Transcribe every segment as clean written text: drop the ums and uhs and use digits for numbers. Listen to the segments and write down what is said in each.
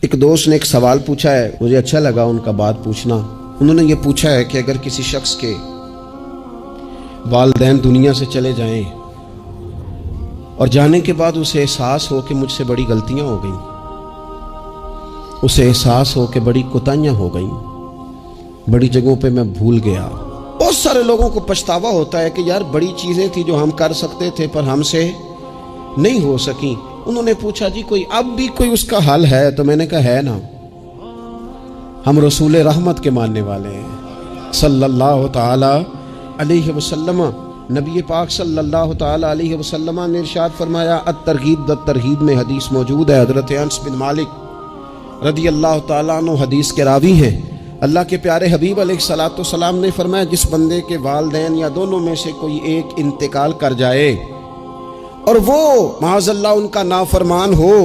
ایک دوست نے ایک سوال پوچھا ہے، مجھے اچھا لگا ان کا بات پوچھنا۔ انہوں نے یہ پوچھا ہے کہ اگر کسی شخص کے والدین دنیا سے چلے جائیں اور جانے کے بعد اسے احساس ہو کہ مجھ سے بڑی غلطیاں ہو گئیں، اسے احساس ہو کہ بڑی کوتاہیاں ہو گئیں، بڑی جگہوں پہ میں بھول گیا۔ بہت سارے لوگوں کو پچھتاوا ہوتا ہے کہ یار بڑی چیزیں تھی جو ہم کر سکتے تھے پر ہم سے نہیں ہو سکیں۔ انہوں نے پوچھا جی کوئی اب بھی کوئی اس کا حل ہے؟ تو میں نے کہا ہے نا، ہم رسول رحمت کے ماننے والے ہیں صلی اللہ تعالی علیہ وسلم۔ نبی پاک صلی اللہ تعالی علیہ وسلم نے ارشاد فرمایا، الترغیب والترہیب میں حدیث موجود ہے، حضرت انس بن مالک رضی اللہ تعالیٰ عنہ حدیث کے راوی ہیں۔ اللہ کے پیارے حبیب علیہ الصلوۃ والسلام نے فرمایا، جس بندے کے والدین یا دونوں میں سے کوئی ایک انتقال کر جائے اور وہ معاذ اللہ ان کا نافرمان ہو،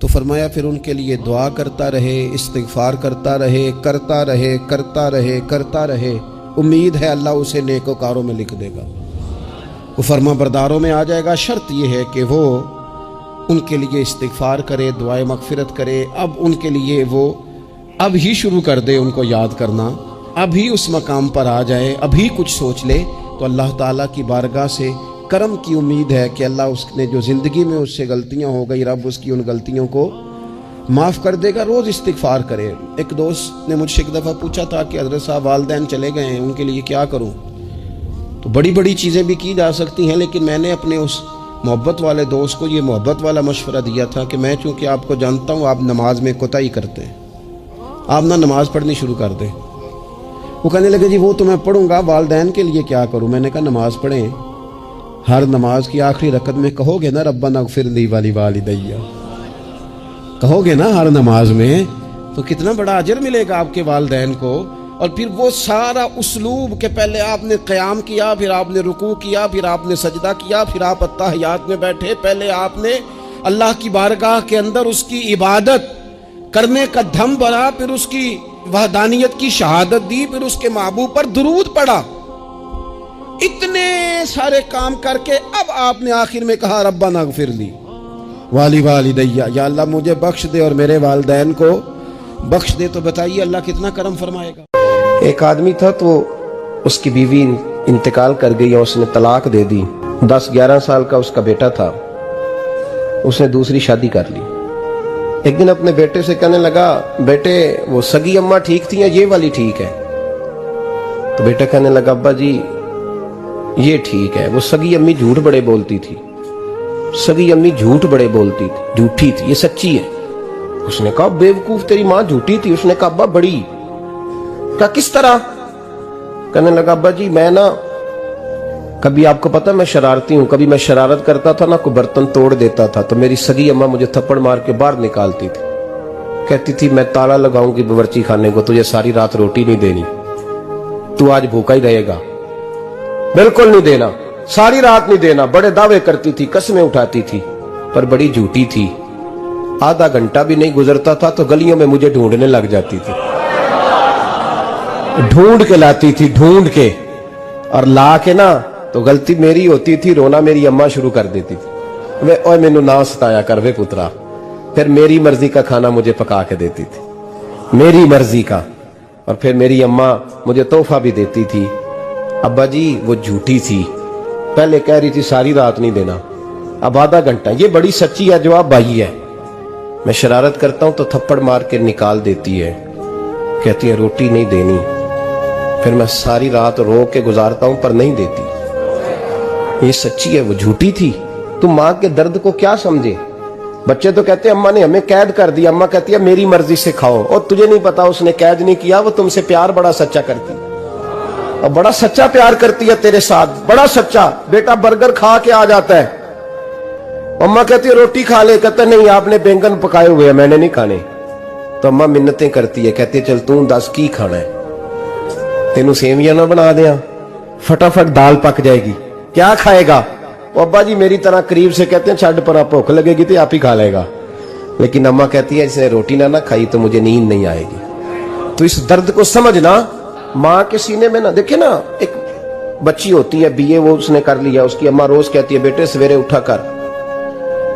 تو فرمایا پھر ان کے لیے دعا کرتا رہے، استغفار کرتا رہے، کرتا رہے، کرتا رہے، کرتا رہے، امید ہے اللہ اسے نیکوکاروں میں لکھ دے گا، وہ فرما برداروں میں آ جائے گا۔ شرط یہ ہے کہ وہ ان کے لیے استغفار کرے، دعائے مغفرت کرے۔ اب ان کے لیے وہ اب ہی شروع کر دے ان کو یاد کرنا، اب ہی اس مقام پر آ جائے، اب ہی کچھ سوچ لے، تو اللہ تعالیٰ کی بارگاہ سے کرم کی امید ہے کہ اللہ اس نے جو زندگی میں اس سے غلطیاں ہو گئی، رب اس کی ان غلطیوں کو معاف کر دے گا۔ روز استغفار کرے۔ ایک دوست نے مجھ سے ایک دفعہ پوچھا تھا کہ حضرت صاحب والدین چلے گئے ہیں، ان کے لیے کیا کروں؟ تو بڑی بڑی چیزیں بھی کی جا سکتی ہیں، لیکن میں نے اپنے اس محبت والے دوست کو یہ محبت والا مشورہ دیا تھا کہ میں چونکہ آپ کو جانتا ہوں آپ نماز میں کوتاہی کرتے ہیں، آپ نہ نماز پڑھنی شروع کر دیں۔ وہ کہنے لگے جی وہ تو میں پڑھوں گا، والدین کے لیے کیا کروں؟ میں نے کہا نماز پڑھیں، ہر نماز کی آخری رکعت میں کہو گے نا ربنا اغفر لی ولی کہو گے نا ہر نماز میں، تو کتنا بڑا اجر ملے گا آپ کے والدین کو۔ اور پھر وہ سارا اسلوب کہ پہلے آپ نے قیام کیا، پھر آپ نے رکوع کیا، پھر آپ نے سجدہ کیا، پھر آپ التحیات میں بیٹھے، پہلے آپ نے اللہ کی بارگاہ کے اندر اس کی عبادت کرنے کا دھم بنا، پھر اس کی وحدانیت کی شہادت دی، پھر اس کے محبوب پر درود پڑھا۔ اتنے سارے کام کر کے اب آپ نے آخر میں کہا ربنا اغفر لی والدیّ، یا اللہ مجھے بخش دے اور میرے والدین کو بخش دے۔ تو بتائیے اللہ کتنا کرم فرمائے گا۔ ایک آدمی تھا تو اس کی بیوی انتقال کر گئی اور اس نے طلاق دے دی۔ 10-11 سال کا اس کا بیٹا تھا، اس نے دوسری شادی کر لی۔ ایک دن اپنے بیٹے سے کہنے لگا، بیٹے وہ سگی اماں ٹھیک تھی یا یہ والی ٹھیک ہے؟ تو بیٹا کہنے لگا، ابا جی یہ ٹھیک ہے، وہ سگی امی جھوٹ بڑے بولتی تھی، سگی امی جھوٹ بڑے بولتی تھی، جھوٹی تھی، یہ سچی ہے۔ اس نے کہا بیوقوف تیری ماں جھوٹی تھی؟ اس نے کہا ابا بڑی۔ کہا کس طرح؟ کہنے لگا ابا جی میں نا کبھی، آپ کو پتا میں شرارتی ہوں، کبھی میں شرارت کرتا تھا نا، کوئی برتن توڑ دیتا تھا تو میری سگی اماں مجھے تھپڑ مار کے باہر نکالتی تھی، کہتی تھی میں تالا لگاؤں گی باورچی خانے کو، تجھے ساری رات روٹی نہیں دینی، تو آج بھوکا ہی رہے گا، بالکل نہیں دینا، ساری رات نہیں دینا۔ بڑے دعوے کرتی تھی، قسمیں اٹھاتی تھی، پر بڑی جھوٹی تھی۔ آدھا گھنٹہ بھی نہیں گزرتا تھا تو گلیوں میں مجھے ڈھونڈنے لگ جاتی تھی، ڈھونڈ کے لاتی تھی، ڈھونڈ کے، اور لا کے نا تو غلطی میری ہوتی تھی، رونا میری اماں شروع کر دیتی تھی، اوے مینوں نہ ستایا کر وے پترا۔ پھر میری مرضی کا کھانا مجھے پکا کے دیتی تھی، میری مرضی کا، اور پھر میری اماں مجھے تحفہ بھی دیتی تھی۔ ابا جی وہ جھوٹی تھی، پہلے کہہ رہی تھی ساری رات نہیں دینا، اب آدھا گھنٹہ۔ یہ بڑی سچی ہے جو آپ بھائی ہے، میں شرارت کرتا ہوں تو تھپڑ مار کے نکال دیتی ہے، کہتی ہے روٹی نہیں دینی، پھر میں ساری رات رو کے گزارتا ہوں پر نہیں دیتی۔ یہ سچی ہے، وہ جھوٹی تھی۔ تم ماں کے درد کو کیا سمجھے؟ بچے تو کہتے ہیں اماں نے ہمیں قید کر دیا، اماں کہتی ہے میری مرضی سے کھاؤ، اور تجھے نہیں پتا اس نے قید نہیں کیا، وہ تم سے پیار بڑا سچا کرتی ہے، اور بڑا سچا پیار کرتی ہے تیرے ساتھ، بڑا سچا۔ بیٹا برگر کھا کے آ جاتا ہے، اماں کہتی ہے روٹی کھا لے، کہتا نہیں آپ نے بینگن پکائے ہوئے ہیں میں نے نہیں کھانے، تو اماں منتیں کرتی ہے، کہتی ہے چل توں دس کی کھانا ہے، تینوں سیویاں نہ بنا دیا، فٹافٹ دال پک جائے گی، کیا کھائے گا؟ وہ ابا جی میری طرح قریب سے کہتے ہیں چھڈ پر، بھوک لگے گی تو آپ ہی کھا لے گا، لیکن اماں کہتی ہے اس نے روٹی نہ کھائی تو مجھے نیند نہیں آئے گی۔ تو اس درد کو سمجھنا، ماں کے سینے میں نا، دیکھیں نا ایک بچی ہوتی ہے BA وہ اس نے کر لیا، اس کی اماں روز کہتی ہے بیٹے سویرے اٹھا کر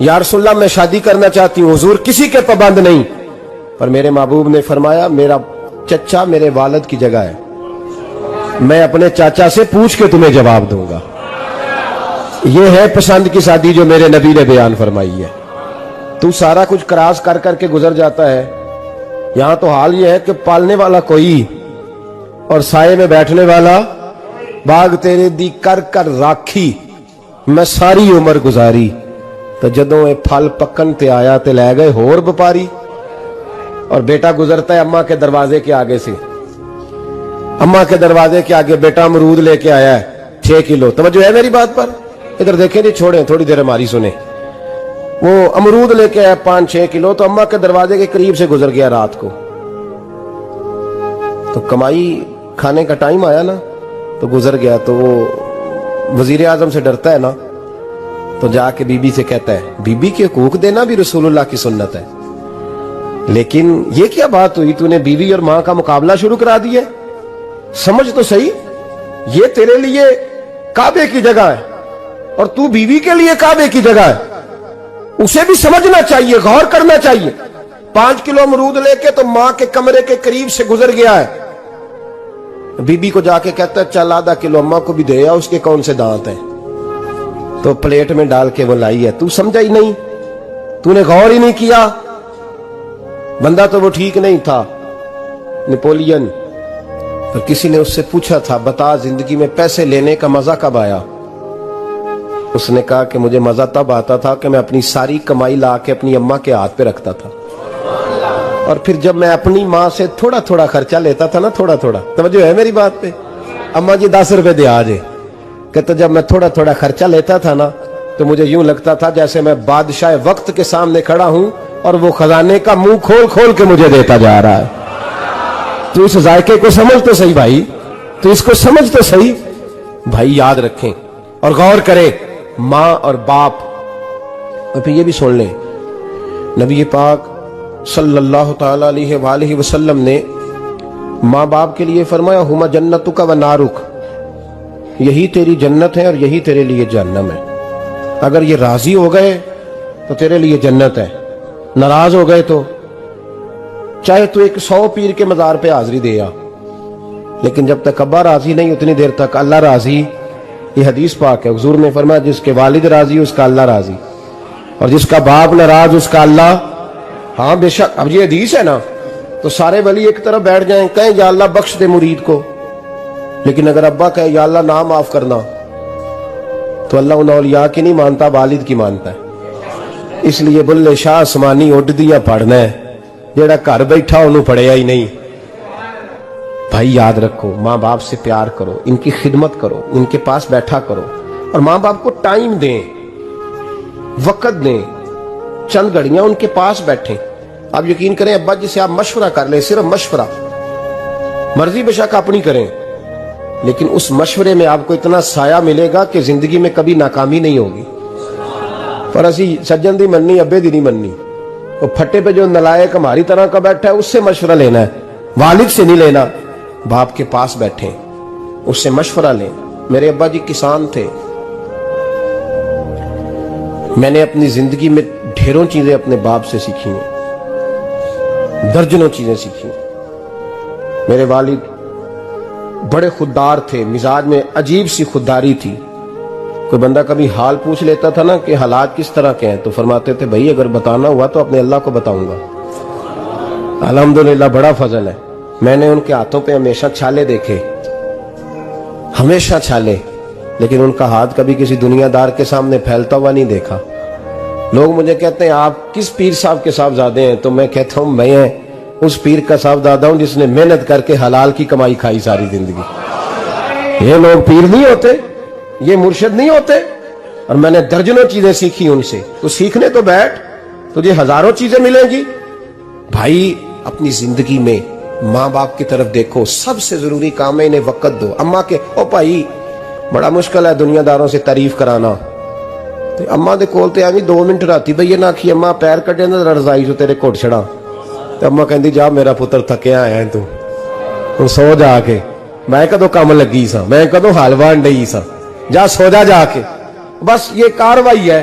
یا رسول اللہ میں شادی کرنا چاہتی ہوں، حضور کسی کے پابند نہیں، پر میرے محبوب نے فرمایا میرا چچا میرے والد کی جگہ ہے، میں اپنے چاچا سے پوچھ کے تمہیں جواب دوں گا۔ یہ ہے پسند کی شادی جو میرے نبی نے بیان فرمائی ہے۔ تو سارا کچھ کراس کر کر کے گزر جاتا ہے، یہاں تو حال یہ ہے کہ پالنے والا کوئی اور سائے میں بیٹھنے والا، باغ تیرے دی کر کر راکھی میں ساری عمر گزاری، تو جدوں اے پھل پکن تے آیا تے لے گئے ہور بپاری۔ اور بیٹا گزرتا ہے اماں کے دروازے کے آگے سے، اماں کے دروازے کے آگے بیٹا امرود لے کے آیا ہے 6 کلو، توجہ ہے میری بات پر؟ ادھر دیکھیں نہیں، چھوڑیں تھوڑی دیر ہماری سنیں۔ وہ امرود لے کے آیا 5-6 کلو، تو اماں کے دروازے کے قریب سے گزر گیا رات کو، تو کمائی کھانے کا ٹائم آیا نا، تو گزر گیا، تو وہ وزیر اعظم سے ڈرتا ہے نا، تو جا کے بی بی سے کہتا ہے بی بی کے حقوق دینا بھی رسول اللہ کی سنت ہے، لیکن یہ کیا بات ہوئی، تو نے بیوی اور ماں کا مقابلہ شروع کرا دیا، سمجھ تو صحیح، یہ تیرے لیے کعبے کی جگہ ہے اور تو بیوی کے لیے کعبے کی جگہ ہے، اسے بھی سمجھنا چاہیے، غور کرنا چاہیے۔ 5 کلو امرود لے کے تو ماں کے کمرے کے قریب سے گزر گیا ہے، بی بی کو جا کے کہتا ہے چل آدھا کلو اماں کو بھی دے آ، اس کے کون سے دانت ہیں، تو پلیٹ میں ڈال کے وہ لائی ہے، تو سمجھا ہی نہیں، تو نے غور ہی نہیں کیا۔ بندہ تو وہ ٹھیک نہیں تھا نیپولین، پر کسی نے اس سے پوچھا تھا بتا زندگی میں پیسے لینے کا مزہ کب آیا؟ اس نے کہا کہ مجھے مزہ تب آتا تھا کہ میں اپنی ساری کمائی لا کے اپنی اماں کے ہاتھ پہ رکھتا تھا، اور پھر جب میں اپنی ماں سے تھوڑا تھوڑا خرچہ لیتا تھا نا، تھوڑا تھوڑا، توجہ ہے میری بات پہ؟ اماں جی 10 روپے دے آجے، کہتا جب میں تھوڑا تھوڑا خرچہ لیتا تھا نا، تو مجھے یوں لگتا تھا جیسے میں بادشاہ وقت کے سامنے کھڑا ہوں اور وہ خزانے کا منہ کھول کھول کے مجھے دیتا جا رہا ہے۔ تو اس ذائقے کو سمجھ تو صحیح بھائی، تو اس کو سمجھ تو صحیح بھائی، یاد رکھیں اور غور کریں، ماں اور باپ۔ اور پھر یہ بھی سن لیں، نبی پاک صلی اللہ تعالی علیہ وآلہ وسلم نے ماں باپ کے لیے فرمایا ہما جنتک و نارک، یہی تیری جنت ہے اور یہی تیرے لیے جہنم ہے، اگر یہ راضی ہو گئے تو تیرے لیے جنت ہے، ناراض ہو گئے تو چاہے تو ایک 100 پیر کے مزار پہ حاضری دے آ، لیکن جب تک ابا راضی نہیں اتنی دیر تک اللہ راضی۔ یہ حدیث پاک ہے، حضور نے فرمایا جس کے والد راضی اس کا اللہ راضی، اور جس کا باپ ناراض اس کا اللہ۔ ہاں بے شک، اب یہ حدیث ہے نا، تو سارے ولی ایک طرف بیٹھ جائیں کہیں یا اللہ بخش دے مرید کو، لیکن اگر ابا کہے یا اللہ نہ معاف کرنا، تو اللہ ان اولیاء کی نہیں مانتا، والد کی مانتا ہے۔ اس لیے بلے شاہ آسمانی اڈ دیا پڑھنا ہے، جیڑا گھر بیٹھا انہوں پڑھیا ہی نہیں۔ بھائی یاد رکھو، ماں باپ سے پیار کرو، ان کی خدمت کرو، ان کے پاس بیٹھا کرو، اور ماں باپ کو ٹائم دیں، وقت دیں، چند گھڑیاں ان کے پاس بیٹھیں۔ آپ یقین کریں ابا جی سے آپ مشورہ کر لیں، صرف مشورہ، مرضی بے شک اپنی کریں، لیکن اس مشورے میں آپ کو اتنا سایہ ملے گا کہ زندگی میں کبھی ناکامی نہیں ہوگی۔ پر اسی سجن دی مننی ابے دی نہیں مننی، وہ پھٹے پہ جو نلائق ہماری طرح کا بیٹھا ہے اس سے مشورہ لینا ہے، والد سے نہیں لینا۔ باپ کے پاس بیٹھیں، اس سے مشورہ لیں۔ میرے ابا جی کسان تھے، میں نے اپنی زندگی میں ڈھیروں چیزیں اپنے باپ سے سیکھی ہیں، درجنوں چیزیں سیکھی ہیں۔ میرے والد بڑے خوددار تھے، مزاج میں عجیب سی خودداری تھی۔ کوئی بندہ کبھی حال پوچھ لیتا تھا نا کہ حالات کس طرح کے ہیں، تو فرماتے تھے بھائی اگر بتانا ہوا تو اپنے اللہ کو بتاؤں گا۔ الحمدللہ بڑا فضل ہے، میں نے ان کے ہاتھوں پہ ہمیشہ چھالے دیکھے، ہمیشہ چھالے، لیکن ان کا ہاتھ کبھی کسی دنیا دار کے سامنے پھیلتا ہوا نہیں دیکھا۔ لوگ مجھے کہتے ہیں آپ کس پیر صاحب کے صاحبزادے ہیں، تو میں کہتا ہوں میں اس پیر کا صاحبزادہ ہوں جس نے محنت کر کے حلال کی کمائی کھائی ساری زندگی۔ یہ لوگ پیر نہیں ہوتے، یہ مرشد نہیں ہوتے، اور میں نے درجنوں چیزیں سیکھی ان سے۔ تو سیکھنے تو بیٹھ، تجھے ہزاروں چیزیں ملیں گی۔ بھائی اپنی زندگی میں ماں باپ کی طرف دیکھو، سب سے ضروری کام ہے انہیں وقت دو۔ اماں کے او بھائی بڑا مشکل ہے دنیا داروں سے تعریف کرانا، تو اماں دے کول تے آویں 2 منٹ راتی بھئی نہ آکھی اماں پیر کٹے نہ رضائی جو تیرے گھٹ چھڑا، تو اماں کہندی جا میرا پتر تھکیا آیا ہے تو سو جا کے، میں کدوں کام لگی سا، میں کدوں حال وان ڈئی سا، جا سو جا کے، بس یہ کاروائی ہے۔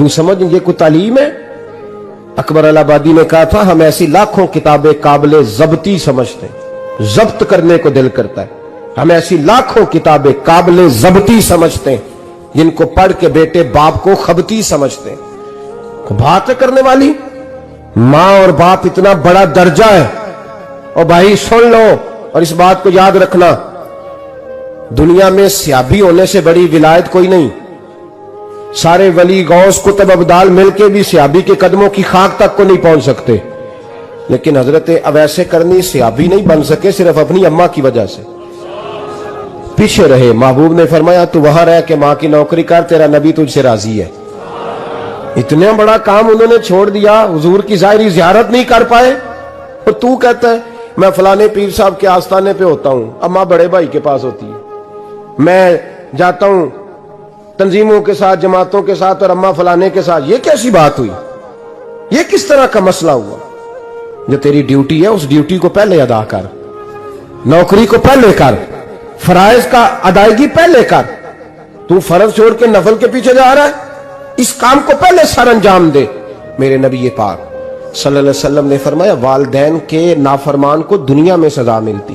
تو سمجھ یہ کوئی تعلیم ہے؟ اکبر الہآبادی نے کہا تھا ہم ایسی لاکھوں کتابیں قابل ضبطی سمجھتے ہیں، ضبط کرنے کو دل کرتا ہے، ہم ایسی لاکھوں کتابیں قابل ضبطی سمجھتے ہیں جن کو پڑھ کے بیٹے باپ کو خبتی سمجھتے ہیں۔ بات کرنے والی ماں اور باپ اتنا بڑا درجہ ہے۔ اور بھائی سن لو اور اس بات کو یاد رکھنا، دنیا میں سیابی ہونے سے بڑی ولایت کوئی نہیں۔ سارے ولی غوث کتب ابدال مل کے بھی سیابی کے قدموں کی خاک تک کو نہیں پہنچ سکتے، لیکن حضرت اویس کرنی سیابی نہیں بن سکے صرف اپنی اماں کی وجہ سے، پیچھے رہے۔ محبوب نے فرمایا تو وہاں رہ کے ماں کی نوکری کر، تیرا نبی تجھ سے راضی ہے۔ اتنا بڑا کام انہوں نے چھوڑ دیا، حضور کی ظاہری زیارت نہیں کر پائے، اور تو کہتا ہے میں فلانے پیر صاحب کے آستانے پہ ہوتا ہوں، اماں بڑے بھائی کے پاس ہوتی ہے، میں جاتا ہوں تنظیموں کے ساتھ، جماعتوں کے ساتھ، اور اماں فلانے کے ساتھ۔ یہ کیسی بات ہوئی؟ یہ کس طرح کا مسئلہ ہوا؟ جو تیری ڈیوٹی ہے اس ڈیوٹی کو پہلے ادا کر، نوکری کو پہلے کر، فرائض کا ادائیگی پہلے کر۔ تو فرض چھوڑ کے نفل کے پیچھے جا رہا ہے، اس کام کو پہلے سر انجام دے۔ میرے نبی پاک صلی اللہ علیہ وسلم نے فرمایا والدین کے نافرمان کو دنیا میں سزا ملتی